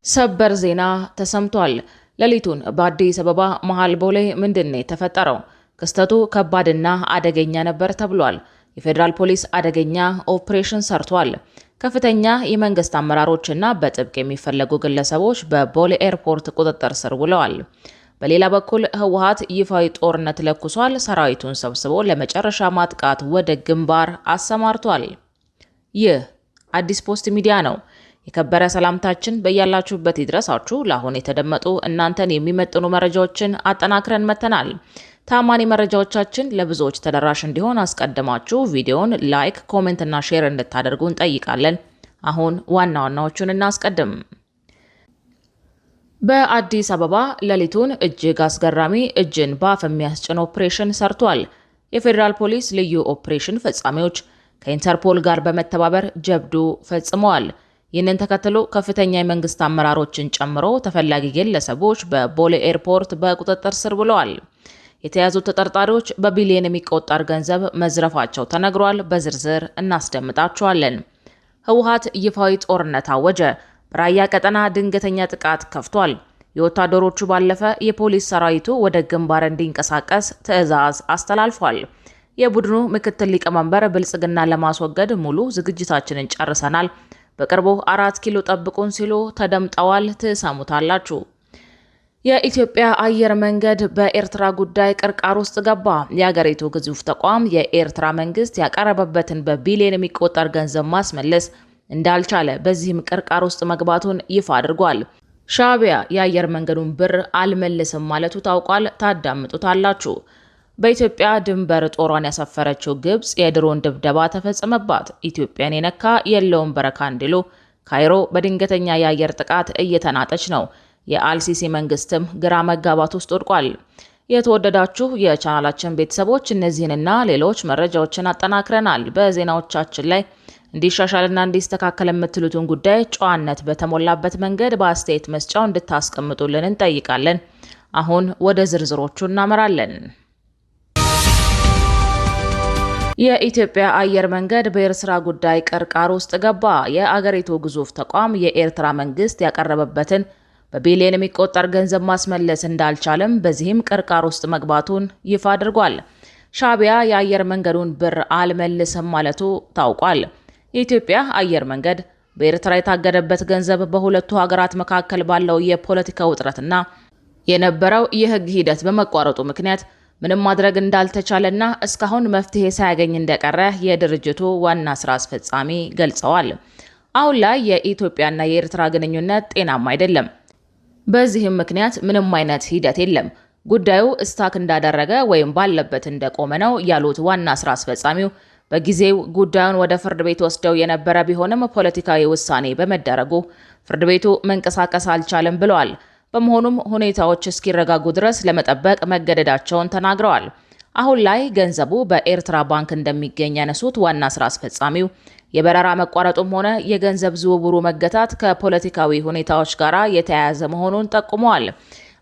ሰበር ዜና ተሰምቷል። ሌሊቱን በአዲስ አበባ መሃል ቦሌ ምንድነው የተፈጠረው? ክስተቱ ከባድና አደገኛ ነበር ተብሏል። የፌዴራል ፖሊስ አደገኛ ኦፕሬሽን ሰርቷል። ከፍተኛ የመንግስት አመራሮችና በጥብቅ የሚፈለጉ ግለሰቦች በቦሌ ኤርፖርት ቁጥጥር ስር ውለዋል። በሌላ በኩል ህወሓት ይፋዊ ጦርነት ለኩሷል። ሰራዊቱን ሰብስቦ ለመጨረሻ ማጥቃት ወደ ግንባር አሰማርቷል። ይህ አዲስ ፖስት ሚዲያ ነው። የከበረ ሰላምታችን በያላችሁበት ይድረሳችሁ። ለአሁን የተደመጡ እናንተን የሚመጥኑ መረጃዎችን አጠናክረን መተናል። ታማኒ መረጃዎቻችን ለብዙዎች ተደራሽ እንዲሆን አስቀድማችሁ ቪዲዮውን ላይክ፣ ኮሜንት እና ሼር እንድታደርጉ እንጠይቃለን። አሁን ዋና ዋናዎቹን እናስቀድም። በአዲስ አበባ ሌሊቱን እጅግ አስገራሚ እጅን በአፍ የሚያስጭን ኦፕሬሽን ሰርቷል። የፌዴራል ፖሊስ ልዩ ኦፕሬሽን ፈጻሚዎች ከኢንተርፖል ጋር በመተባበር ጀብዱ ፈጽመዋል። ይህንን ተከትሎ ከፍተኛ የመንግስት አመራሮችን ጨምሮ ተፈላጊ ግለሰቦች በቦሌ ኤርፖርት በቁጥጥር ስር ውለዋል። የተያዙት ተጠርጣሪዎች በቢሊዮን የሚቆጠር ገንዘብ መዝረፋቸው ተነግሯል። በዝርዝር እናስደምጣቸዋለን። ህወሓት ይፋዊ ጦርነት አወጀ። በራያ ቀጠና ድንገተኛ ጥቃት ከፍቷል። የወታደሮቹ ባለፈ የፖሊስ ሰራዊቱ ወደ ግንባር እንዲንቀሳቀስ ትዕዛዝ አስተላልፏል። የቡድኑ ምክትል ሊቀመንበር ብልጽግና ለማስወገድ ሙሉ ዝግጅታችንን ጨርሰናል፣ በቅርቡ 4 ኪሎ ጠብቁን ሲሉ ተደምጠዋል። ትሰሙታላችሁ። የኢትዮጵያ አየር መንገድ በኤርትራ ጉዳይ ቅርቃር ውስጥ ገባ። የሀገሪቱ ግዙፍ ተቋም የኤርትራ መንግስት ያቀረበበትን በቢሊዮን የሚቆጠር ገንዘብ ማስመለስ እንዳልቻለ፣ በዚህም ቅርቃር ውስጥ መግባቱን ይፋ አድርጓል። ሻዕቢያ የአየር መንገዱን ብር አልመልስም ማለቱ ታውቋል። ታዳምጡታላችሁ። በኢትዮጵያ ድንበር ጦሯን ያሰፈረችው ግብጽ የድሮን ድብደባ ተፈጸመባት። ኢትዮጵያን የነካ የለውም በረካ እንዲሉ ካይሮ በድንገተኛ የአየር ጥቃት እየተናጠች ነው። የአልሲሲ መንግስትም ግራ መጋባት ውስጥ ወድቋል። የተወደዳችሁ የቻናላችን ቤተሰቦች እነዚህንና ሌሎች መረጃዎችን አጠናክረናል። በዜናዎቻችን ላይ እንዲሻሻልና እንዲስተካከል የምትሉትን ጉዳይ ጨዋነት በተሞላበት መንገድ በአስተያየት መስጫው እንድታስቀምጡልን እንጠይቃለን። አሁን ወደ ዝርዝሮቹ እናመራለን። የኢትዮጵያ አየር መንገድ በኤርትራ ጉዳይ ቅርቃር ውስጥ ገባ። የአገሪቱ ግዙፍ ተቋም የኤርትራ መንግስት ያቀረበበትን በቢሊዮን የሚቆጠር ገንዘብ ማስመለስ እንዳልቻለም፣ በዚህም ቅርቃር ውስጥ መግባቱን ይፋ አድርጓል። ሻዕቢያ የአየር መንገዱን ብር አልመልስም ማለቱ ታውቋል። የኢትዮጵያ አየር መንገድ በኤርትራ የታገደበት ገንዘብ በሁለቱ ሀገራት መካከል ባለው የፖለቲካ ውጥረትና የነበረው የህግ ሂደት በመቋረጡ ምክንያት ምንም ማድረግ እንዳልተቻለና እስካሁን መፍትሄ ሳያገኝ እንደቀረ የድርጅቱ ዋና ስራ አስፈጻሚ ገልጸዋል። አሁን ላይ የኢትዮጵያና የኤርትራ ግንኙነት ጤናማ አይደለም። በዚህም ምክንያት ምንም አይነት ሂደት የለም። ጉዳዩ እስታክ እንዳደረገ ወይም ባለበት እንደቆመ ነው ያሉት ዋና ስራ አስፈጻሚው፣ በጊዜው ጉዳዩን ወደ ፍርድ ቤት ወስደው የነበረ ቢሆንም ፖለቲካዊ ውሳኔ በመደረጉ ፍርድ ቤቱ መንቀሳቀስ አልቻለም ብለዋል። በመሆኑም ሁኔታዎች እስኪረጋጉ ድረስ ለመጠበቅ መገደዳቸውን ተናግረዋል። አሁን ላይ ገንዘቡ በኤርትራ ባንክ እንደሚገኝ ያነሱት ዋና ስራ አስፈጻሚው የበረራ መቋረጡም ሆነ የገንዘብ ዝውውሩ መገታት ከፖለቲካዊ ሁኔታዎች ጋር የተያያዘ መሆኑን ጠቁመዋል።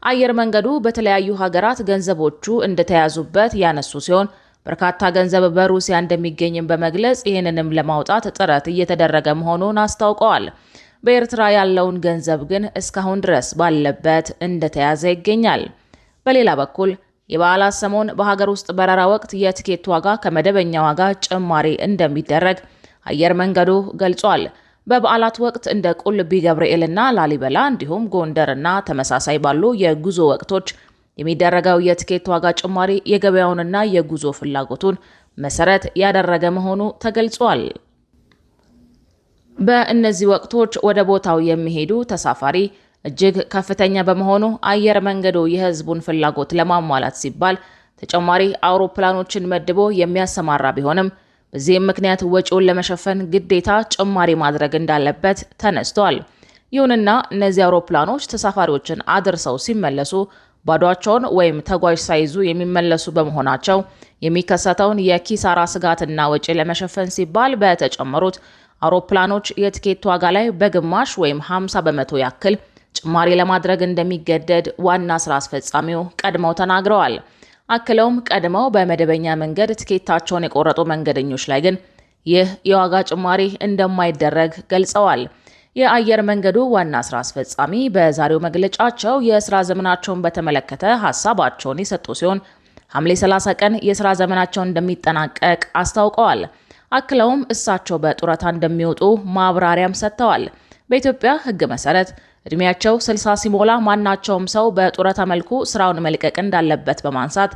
አየር መንገዱ በተለያዩ ሀገራት ገንዘቦቹ እንደተያዙበት ያነሱ ሲሆን በርካታ ገንዘብ በሩሲያ እንደሚገኝም በመግለጽ ይህንንም ለማውጣት ጥረት እየተደረገ መሆኑን አስታውቀዋል። በኤርትራ ያለውን ገንዘብ ግን እስካሁን ድረስ ባለበት እንደተያዘ ይገኛል። በሌላ በኩል የበዓላት ሰሞን በሀገር ውስጥ በረራ ወቅት የትኬት ዋጋ ከመደበኛ ዋጋ ጭማሪ እንደሚደረግ አየር መንገዱ ገልጿል። በበዓላት ወቅት እንደ ቁልቢ ገብርኤልና ላሊበላ እንዲሁም ጎንደርና ተመሳሳይ ባሉ የጉዞ ወቅቶች የሚደረገው የትኬት ዋጋ ጭማሪ የገበያውንና የጉዞ ፍላጎቱን መሰረት ያደረገ መሆኑ ተገልጿል። በእነዚህ ወቅቶች ወደ ቦታው የሚሄዱ ተሳፋሪ እጅግ ከፍተኛ በመሆኑ አየር መንገዱ የሕዝቡን ፍላጎት ለማሟላት ሲባል ተጨማሪ አውሮፕላኖችን መድቦ የሚያሰማራ ቢሆንም በዚህም ምክንያት ወጪውን ለመሸፈን ግዴታ ጭማሪ ማድረግ እንዳለበት ተነስቷል። ይሁንና እነዚህ አውሮፕላኖች ተሳፋሪዎችን አድርሰው ሲመለሱ ባዷቸውን ወይም ተጓዥ ሳይዙ የሚመለሱ በመሆናቸው የሚከሰተውን የኪሳራ ስጋትና ወጪ ለመሸፈን ሲባል በተጨመሩት አውሮፕላኖች የትኬት ዋጋ ላይ በግማሽ ወይም 50 በመቶ ያክል ጭማሪ ለማድረግ እንደሚገደድ ዋና ስራ አስፈጻሚው ቀድመው ተናግረዋል። አክለውም ቀድመው በመደበኛ መንገድ ትኬታቸውን የቆረጡ መንገደኞች ላይ ግን ይህ የዋጋ ጭማሪ እንደማይደረግ ገልጸዋል። የአየር መንገዱ ዋና ስራ አስፈጻሚ በዛሬው መግለጫቸው የስራ ዘመናቸውን በተመለከተ ሀሳባቸውን የሰጡ ሲሆን ሐምሌ 30 ቀን የስራ ዘመናቸውን እንደሚጠናቀቅ አስታውቀዋል። አክለውም እሳቸው በጡረታ እንደሚወጡ ማብራሪያም ሰጥተዋል። በኢትዮጵያ ሕግ መሰረት እድሜያቸው 60 ሲሞላ ማናቸውም ሰው በጡረታ መልኩ ስራውን መልቀቅ እንዳለበት በማንሳት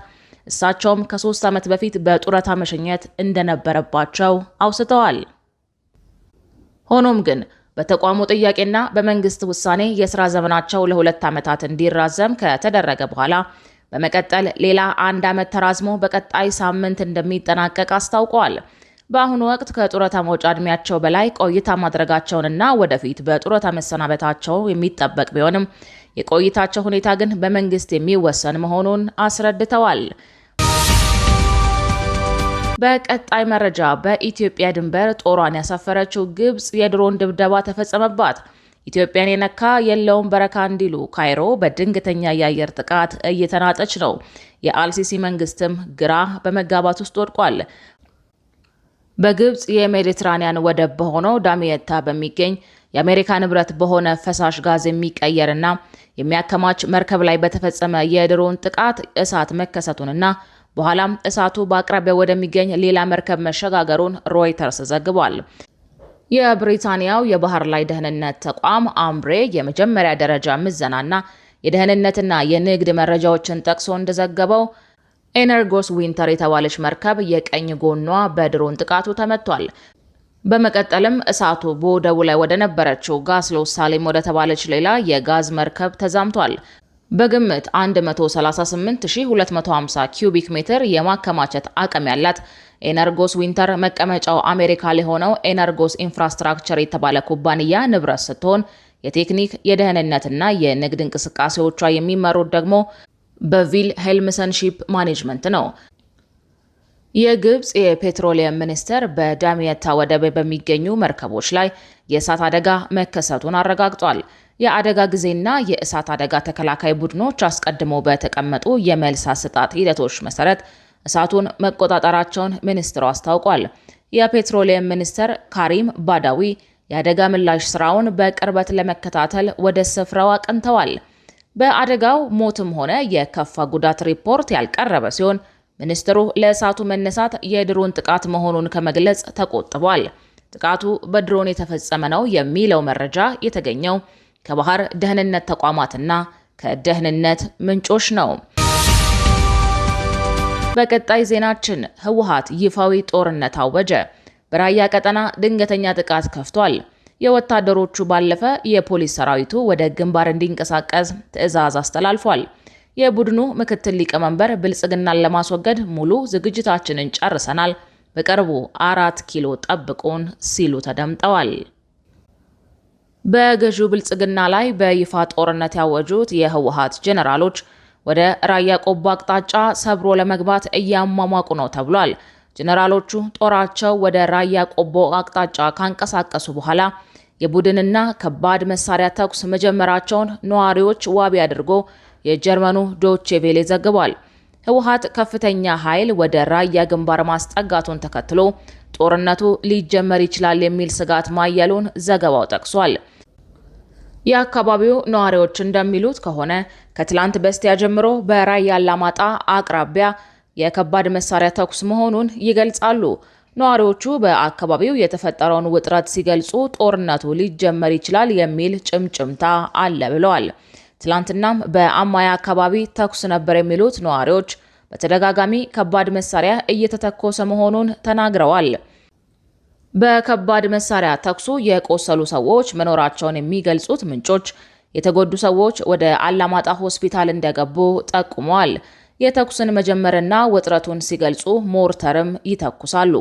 እሳቸውም ከ3 ዓመት በፊት በጡረታ መሸኘት እንደነበረባቸው አውስተዋል። ሆኖም ግን በተቋሙ ጥያቄና በመንግስት ውሳኔ የስራ ዘመናቸው ለ2 ዓመታት እንዲራዘም ከተደረገ በኋላ በመቀጠል ሌላ 1 ዓመት ተራዝሞ በቀጣይ ሳምንት እንደሚጠናቀቅ አስታውቀዋል። በአሁኑ ወቅት ከጡረታ መውጫ እድሜያቸው በላይ ቆይታ ማድረጋቸውንና ወደፊት በጡረታ መሰናበታቸው የሚጠበቅ ቢሆንም የቆይታቸው ሁኔታ ግን በመንግስት የሚወሰን መሆኑን አስረድተዋል። በቀጣይ መረጃ በኢትዮጵያ ድንበር ጦሯን ያሰፈረችው ግብጽ የድሮን ድብደባ ተፈጸመባት። ኢትዮጵያን የነካ የለውም በረካ እንዲሉ ካይሮ በድንገተኛ የአየር ጥቃት እየተናጠች ነው። የአልሲሲ መንግስትም ግራ በመጋባት ውስጥ ወድቋል። በግብጽ የሜዲትራኒያን ወደብ በሆነው ዳሚየታ በሚገኝ የአሜሪካ ንብረት በሆነ ፈሳሽ ጋዝ የሚቀየርና የሚያከማች መርከብ ላይ በተፈጸመ የድሮን ጥቃት እሳት መከሰቱንና በኋላም እሳቱ በአቅራቢያው ወደሚገኝ ሌላ መርከብ መሸጋገሩን ሮይተርስ ዘግቧል። የብሪታንያው የባህር ላይ ደህንነት ተቋም አምብሬ የመጀመሪያ ደረጃ ምዘናና የደህንነትና የንግድ መረጃዎችን ጠቅሶ እንደዘገበው ኤነርጎስ ዊንተር የተባለች መርከብ የቀኝ ጎኗ በድሮን ጥቃቱ ተመቷል። በመቀጠልም እሳቱ በወደቡ ላይ ወደ ነበረችው ጋስሎ ሳሌም ወደ ተባለች ሌላ የጋዝ መርከብ ተዛምቷል። በግምት 138250 ኪዩቢክ ሜትር የማከማቸት አቅም ያላት ኤነርጎስ ዊንተር መቀመጫው አሜሪካ ላይ ሆነው ኤነርጎስ ኢንፍራስትራክቸር የተባለ ኩባንያ ንብረት ስትሆን የቴክኒክ የደህንነትና የንግድ እንቅስቃሴዎቿ የሚመሩት ደግሞ በቪል ሄልምሰን ሺፕ ማኔጅመንት ነው። የግብጽ የፔትሮሊየም ሚኒስቴር በዳሚየታ ወደብ በሚገኙ መርከቦች ላይ የእሳት አደጋ መከሰቱን አረጋግጧል። የአደጋ ጊዜና የእሳት አደጋ ተከላካይ ቡድኖች አስቀድሞ በተቀመጡ የመልስ አሰጣጥ ሂደቶች መሰረት እሳቱን መቆጣጠራቸውን ሚኒስትሩ አስታውቋል። የፔትሮሊየም ሚኒስትር ካሪም ባዳዊ የአደጋ ምላሽ ስራውን በቅርበት ለመከታተል ወደ ስፍራው አቅንተዋል። በአደጋው ሞትም ሆነ የከፋ ጉዳት ሪፖርት ያልቀረበ ሲሆን ሚኒስትሩ ለእሳቱ መነሳት የድሮን ጥቃት መሆኑን ከመግለጽ ተቆጥቧል። ጥቃቱ በድሮን የተፈጸመ ነው የሚለው መረጃ የተገኘው ከባህር ደህንነት ተቋማትና ከደህንነት ምንጮች ነው። በቀጣይ ዜናችን ህወሓት ይፋዊ ጦርነት አወጀ። በራያ ቀጠና ድንገተኛ ጥቃት ከፍቷል። የወታደሮቹ ባለፈ የፖሊስ ሰራዊቱ ወደ ግንባር እንዲንቀሳቀስ ትዕዛዝ አስተላልፏል። የቡድኑ ምክትል ሊቀመንበር ብልጽግናን ለማስወገድ ሙሉ ዝግጅታችንን ጨርሰናል፣ በቅርቡ 4 ኪሎ ጠብቁን ሲሉ ተደምጠዋል። በገዢው ብልጽግና ላይ በይፋ ጦርነት ያወጁት የህወሓት ጄኔራሎች ወደ ራያ ቆቦ አቅጣጫ ሰብሮ ለመግባት እያሟሟቁ ነው ተብሏል። ጄኔራሎቹ ጦራቸው ወደ ራያ ቆቦ አቅጣጫ ካንቀሳቀሱ በኋላ የቡድንና ከባድ መሳሪያ ተኩስ መጀመራቸውን ነዋሪዎች ዋቢ አድርጎ የጀርመኑ ዶቼ ቬሌ ዘግቧል። ህወሓት ከፍተኛ ኃይል ወደ ራያ ግንባር ማስጠጋቱን ተከትሎ ጦርነቱ ሊጀመር ይችላል የሚል ስጋት ማየሉን ዘገባው ጠቅሷል። የአካባቢው ነዋሪዎች እንደሚሉት ከሆነ ከትላንት በስቲያ ጀምሮ በራያ አላማጣ አቅራቢያ የከባድ መሳሪያ ተኩስ መሆኑን ይገልጻሉ። ነዋሪዎቹ በአካባቢው የተፈጠረውን ውጥረት ሲገልጹ ጦርነቱ ሊጀመር ይችላል የሚል ጭምጭምታ አለ ብለዋል። ትላንትናም በአማያ አካባቢ ተኩስ ነበር የሚሉት ነዋሪዎች በተደጋጋሚ ከባድ መሳሪያ እየተተኮሰ መሆኑን ተናግረዋል። በከባድ መሳሪያ ተኩሱ የቆሰሉ ሰዎች መኖራቸውን የሚገልጹት ምንጮች የተጎዱ ሰዎች ወደ አላማጣ ሆስፒታል እንደገቡ ጠቁመዋል። የተኩስን መጀመርና ውጥረቱን ሲገልጹ ሞርተርም ይተኩሳሉ።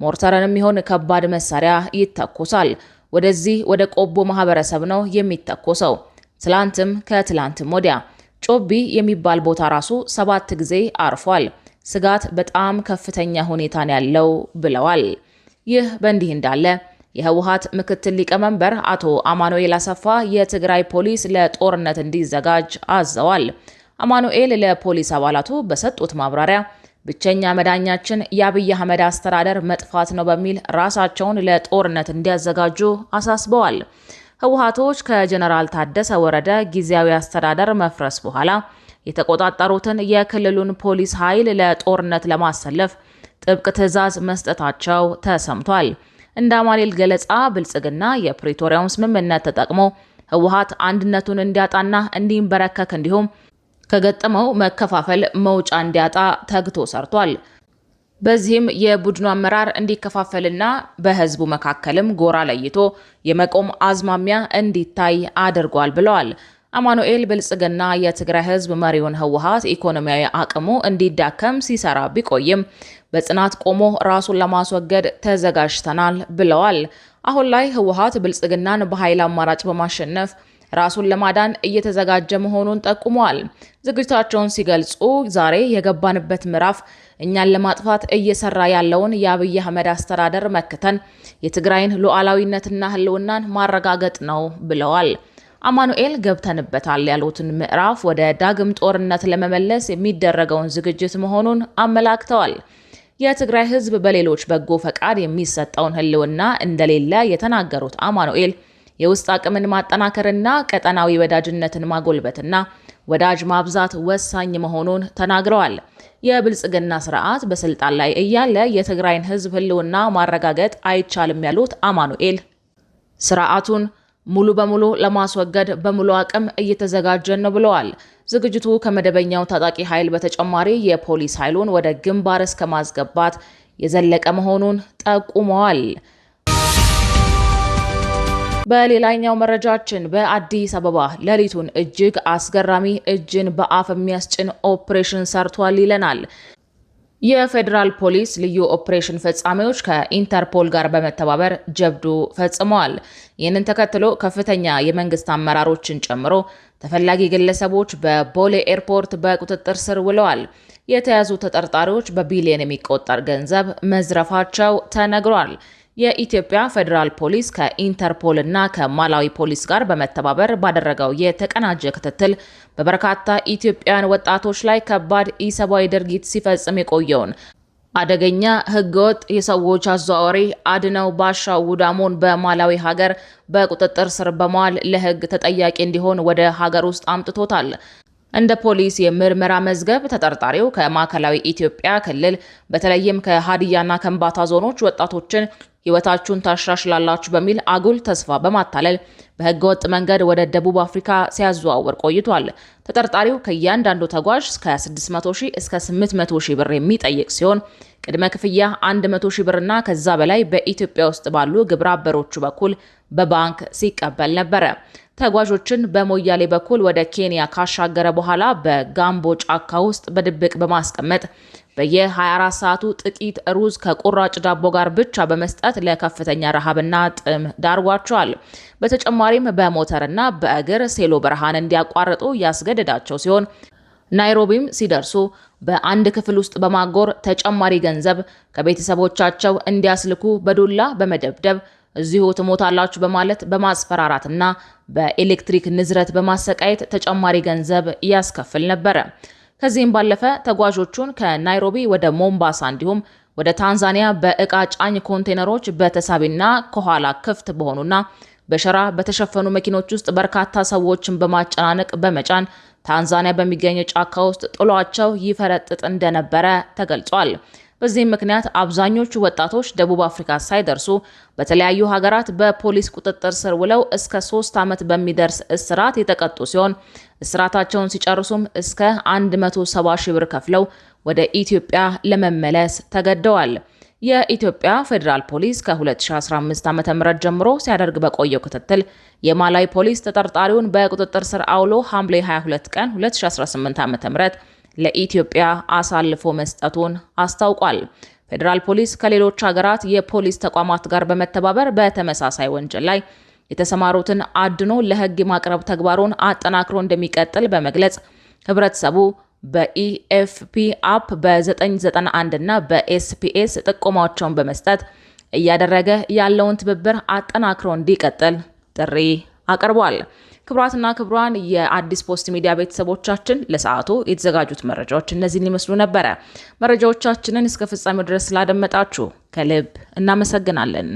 ሞርተርንም ይሆን ከባድ መሳሪያ ይተኩሳል። ወደዚህ ወደ ቆቦ ማህበረሰብ ነው የሚተኮሰው። ትላንትም ከትላንትም ወዲያ ጮቢ የሚባል ቦታ ራሱ 7 ጊዜ አርፏል። ስጋት በጣም ከፍተኛ ሁኔታን ያለው ብለዋል። ይህ በእንዲህ እንዳለ የህወሓት ምክትል ሊቀመንበር አቶ አማኑኤል አሰፋ የትግራይ ፖሊስ ለጦርነት እንዲዘጋጅ አዘዋል። አማኑኤል ለፖሊስ አባላቱ በሰጡት ማብራሪያ ብቸኛ መዳኛችን የአብይ አህመድ አስተዳደር መጥፋት ነው በሚል ራሳቸውን ለጦርነት እንዲያዘጋጁ አሳስበዋል። ህወሓቶች ከጀነራል ታደሰ ወረደ ጊዜያዊ አስተዳደር መፍረስ በኋላ የተቆጣጠሩትን የክልሉን ፖሊስ ኃይል ለጦርነት ለማሰለፍ ጥብቅ ትዕዛዝ መስጠታቸው ተሰምቷል። እንደ አማኑኤል ገለጻ ብልጽግና የፕሪቶሪያውን ስምምነት ተጠቅሞ ህወሓት አንድነቱን እንዲያጣና እንዲንበረከክ እንዲሁም ከገጠመው መከፋፈል መውጫ እንዲያጣ ተግቶ ሰርቷል። በዚህም የቡድኑ አመራር እንዲከፋፈልና በህዝቡ መካከልም ጎራ ለይቶ የመቆም አዝማሚያ እንዲታይ አድርጓል ብለዋል። አማኑኤል ብልጽግና የትግራይ ህዝብ መሪውን ህወሓት ኢኮኖሚያዊ አቅሙ እንዲዳከም ሲሰራ ቢቆይም በጽናት ቆሞ ራሱን ለማስወገድ ተዘጋጅተናል ብለዋል። አሁን ላይ ህወሓት ብልጽግናን በኃይል አማራጭ በማሸነፍ ራሱን ለማዳን እየተዘጋጀ መሆኑን ጠቁመዋል። ዝግጅታቸውን ሲገልጹ ዛሬ የገባንበት ምዕራፍ እኛን ለማጥፋት እየሰራ ያለውን የአብይ አህመድ አስተዳደር መክተን የትግራይን ሉዓላዊነትና ህልውናን ማረጋገጥ ነው ብለዋል። አማኑኤል ገብተንበታል ያሉትን ምዕራፍ ወደ ዳግም ጦርነት ለመመለስ የሚደረገውን ዝግጅት መሆኑን አመላክተዋል። የትግራይ ህዝብ በሌሎች በጎ ፈቃድ የሚሰጠውን ህልውና እንደሌለ የተናገሩት አማኑኤል የውስጥ አቅምን ማጠናከርና ቀጠናዊ ወዳጅነትን ማጎልበትና ወዳጅ ማብዛት ወሳኝ መሆኑን ተናግረዋል። የብልጽግና ስርዓት በስልጣን ላይ እያለ የትግራይን ህዝብ ህልውና ማረጋገጥ አይቻልም ያሉት አማኑኤል ስርዓቱን ሙሉ በሙሉ ለማስወገድ በሙሉ አቅም እየተዘጋጀን ነው ብለዋል። ዝግጅቱ ከመደበኛው ታጣቂ ኃይል በተጨማሪ የፖሊስ ኃይሉን ወደ ግንባር እስከ ማስገባት የዘለቀ መሆኑን ጠቁመዋል። በሌላኛው መረጃችን በአዲስ አበባ ሌሊቱን እጅግ አስገራሚ እጅን በአፍ የሚያስጭን ኦፕሬሽን ሰርቷል ይለናል። የፌዴራል ፖሊስ ልዩ ኦፕሬሽን ፈጻሚዎች ከኢንተርፖል ጋር በመተባበር ጀብዱ ፈጽመዋል። ይህንን ተከትሎ ከፍተኛ የመንግስት አመራሮችን ጨምሮ ተፈላጊ ግለሰቦች በቦሌ ኤርፖርት በቁጥጥር ስር ውለዋል። የተያዙ ተጠርጣሪዎች በቢሊዮን የሚቆጠር ገንዘብ መዝረፋቸው ተነግሯል። የኢትዮጵያ ፌዴራል ፖሊስ ከኢንተርፖል እና ከማላዊ ፖሊስ ጋር በመተባበር ባደረገው የተቀናጀ ክትትል በበርካታ ኢትዮጵያውያን ወጣቶች ላይ ከባድ ኢሰብአዊ ድርጊት ሲፈጽም የቆየውን አደገኛ ህገወጥ የሰዎች አዘዋዋሪ አድነው ባሻው ውዳሞን በማላዊ ሀገር በቁጥጥር ስር በመዋል ለህግ ተጠያቂ እንዲሆን ወደ ሀገር ውስጥ አምጥቶታል። እንደ ፖሊስ የምርመራ መዝገብ ተጠርጣሪው ከማዕከላዊ ኢትዮጵያ ክልል በተለይም ከሀዲያና ከምባታ ዞኖች ወጣቶችን ህይወታችሁን ታሻሽላላችሁ በሚል አጉል ተስፋ በማታለል በህገወጥ መንገድ ወደ ደቡብ አፍሪካ ሲያዘዋውር ቆይቷል። ተጠርጣሪው ከእያንዳንዱ ተጓዥ ከ600 ሺህ እስከ 800 ሺህ ብር የሚጠይቅ ሲሆን ቅድመ ክፍያ 100 ሺህ ብርና ከዛ በላይ በኢትዮጵያ ውስጥ ባሉ ግብረ አበሮቹ በኩል በባንክ ሲቀበል ነበረ። ተጓዦችን በሞያሌ በኩል ወደ ኬንያ ካሻገረ በኋላ በጋምቦ ጫካ ውስጥ በድብቅ በማስቀመጥ በየ24 ሰዓቱ ጥቂት ሩዝ ከቁራጭ ዳቦ ጋር ብቻ በመስጠት ለከፍተኛ ረሃብና ጥም ዳርጓቸዋል። በተጨማሪም በሞተርና በእግር ሴሎ በረሃን እንዲያቋርጡ ያስገደዳቸው ሲሆን ናይሮቢም ሲደርሱ በአንድ ክፍል ውስጥ በማጎር ተጨማሪ ገንዘብ ከቤተሰቦቻቸው እንዲያስልኩ በዱላ በመደብደብ እዚሁ ትሞታላችሁ በማለት በማስፈራራትና በኤሌክትሪክ ንዝረት በማሰቃየት ተጨማሪ ገንዘብ ያስከፍል ነበረ። ከዚህም ባለፈ ተጓዦቹን ከናይሮቢ ወደ ሞምባሳ እንዲሁም ወደ ታንዛኒያ በእቃ ጫኝ ኮንቴነሮች በተሳቢና ከኋላ ክፍት በሆኑና በሸራ በተሸፈኑ መኪኖች ውስጥ በርካታ ሰዎችን በማጨናነቅ በመጫን ታንዛኒያ በሚገኝ ጫካ ውስጥ ጥሏቸው ይፈረጥጥ እንደነበረ ተገልጿል። በዚህም ምክንያት አብዛኞቹ ወጣቶች ደቡብ አፍሪካ ሳይደርሱ በተለያዩ ሀገራት በፖሊስ ቁጥጥር ስር ውለው እስከ 3 ዓመት በሚደርስ እስራት የተቀጡ ሲሆን እስራታቸውን ሲጨርሱም እስከ 170 ሺህ ብር ከፍለው ወደ ኢትዮጵያ ለመመለስ ተገደዋል። የኢትዮጵያ ፌዴራል ፖሊስ ከ2015 ዓ.ም ጀምሮ ሲያደርግ በቆየው ክትትል የማላዊ ፖሊስ ተጠርጣሪውን በቁጥጥር ስር አውሎ ሐምሌ 22 ቀን 2018 ዓ.ም ለኢትዮጵያ አሳልፎ መስጠቱን አስታውቋል። ፌዴራል ፖሊስ ከሌሎች ሀገራት የፖሊስ ተቋማት ጋር በመተባበር በተመሳሳይ ወንጀል ላይ የተሰማሩትን አድኖ ለሕግ ማቅረብ ተግባሩን አጠናክሮ እንደሚቀጥል በመግለጽ ህብረተሰቡ በኢኤፍፒ አፕ በ991 እና በኤስፒኤስ ጥቆማዎችን በመስጠት እያደረገ ያለውን ትብብር አጠናክሮ እንዲቀጥል ጥሪ አቅርቧል። ክቡራትና ክቡራን የአዲስ ፖስት ሚዲያ ቤተሰቦቻችን ለሰዓቱ የተዘጋጁት መረጃዎች እነዚህን ይመስሉ ነበረ። መረጃዎቻችንን እስከ ፍጻሜው ድረስ ስላደመጣችሁ ከልብ እናመሰግናለን።